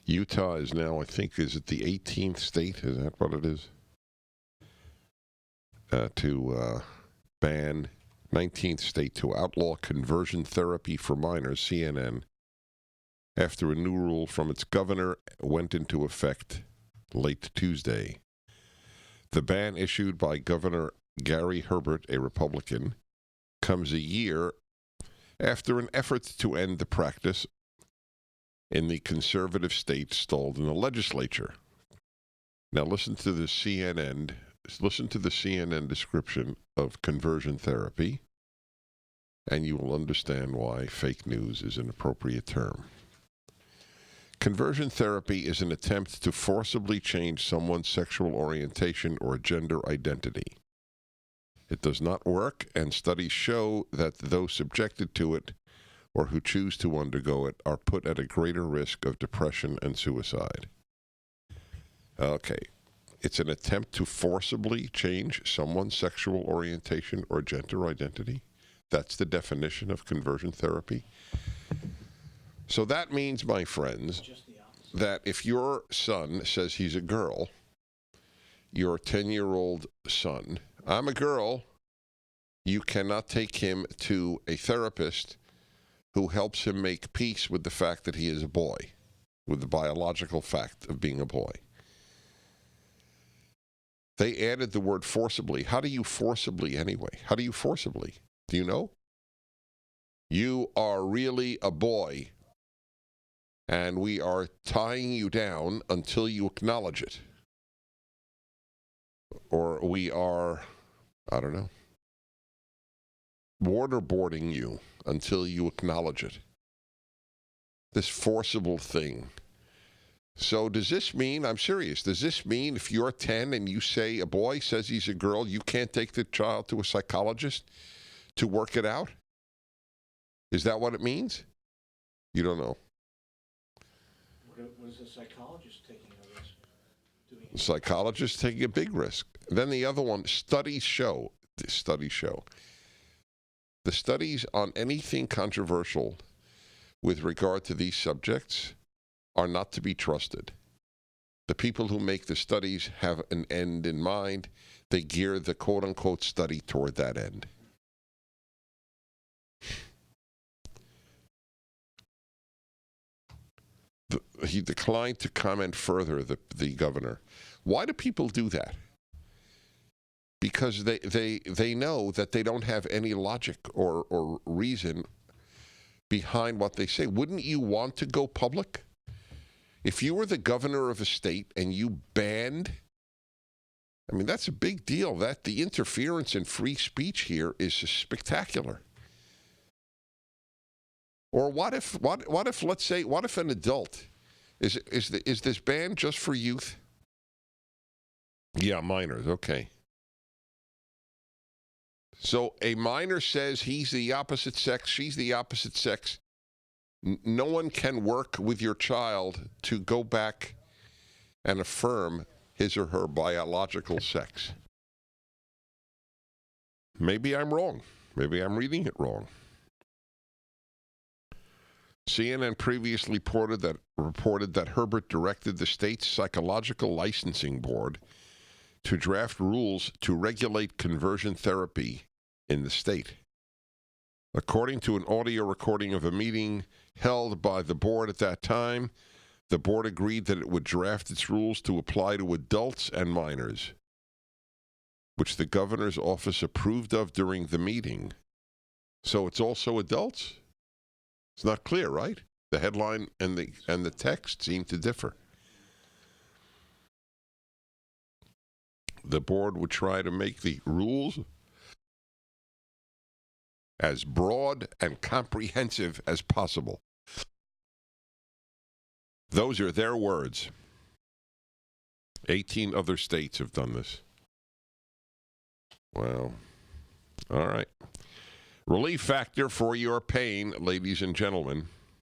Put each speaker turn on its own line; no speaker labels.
Utah is now, I think, is it the 18th state? Is that what it is? To ban 19th state to outlaw conversion therapy for minors, CNN, after a new rule from its governor went into effect late Tuesday. The ban issued by Governor Gary Herbert, a Republican, comes a year after an effort to end the practice in the conservative state stalled in the legislature. Now listen to the CNN description of conversion therapy, and you will understand why fake news is an appropriate term. Conversion therapy is an attempt to forcibly change someone's sexual orientation or gender identity. It does not work, and studies show that those subjected to it or who choose to undergo it are put at a greater risk of depression and suicide. Okay. It's an attempt to forcibly change someone's sexual orientation or gender identity. That's the definition of conversion therapy. So that means, my friends, that if your son says he's a girl, your 10-year-old son, I'm a girl, you cannot take him to a therapist who helps him make peace with the fact that he is a boy, with the biological fact of being a boy. They added the word forcibly. How do you forcibly anyway? How do you forcibly? Do you know? You are really a boy, and we are tying you down until you acknowledge it. Or we are, I don't know, waterboarding you until you acknowledge it. This forcible thing. So does this mean, I'm serious, does this mean if you're 10 and you say a boy says he's a girl, you can't take the child to a psychologist to work it out? Is that what it means? You don't know.
What is the psychologist taking a risk?
The psychologist taking a big risk. Then the other one, studies show. The studies on anything controversial with regard to these subjects are not to be trusted. The people who make the studies have an end in mind. They gear the quote-unquote study toward that end. He declined to comment further, the governor. Why do people do that? Because they know that they don't have any logic or reason behind what they say. Wouldn't you want to go public? If you were the governor of a state and you banned, I mean, that's a big deal. That the interference in free speech here is spectacular. Or what if let's say, what if an adult is this ban just for youth? Yeah, minors. Okay. So a minor says he's the opposite sex, she's the opposite sex. No one can work with your child to go back and affirm his or her biological sex. Maybe I'm wrong. Maybe I'm reading it wrong. CNN previously reported that Herbert directed the state's psychological licensing board to draft rules to regulate conversion therapy in the state. According to an audio recording of a meeting held by the board at that time, the board agreed that it would draft its rules to apply to adults and minors, which the governor's office approved of during the meeting. So it's also adults? It's not clear, right? The headline and the text seem to differ. The board would try to make the rules as broad and comprehensive as possible. Those are their words. 18 other states have done this. Well, all right. Relief factor for your pain, ladies and gentlemen.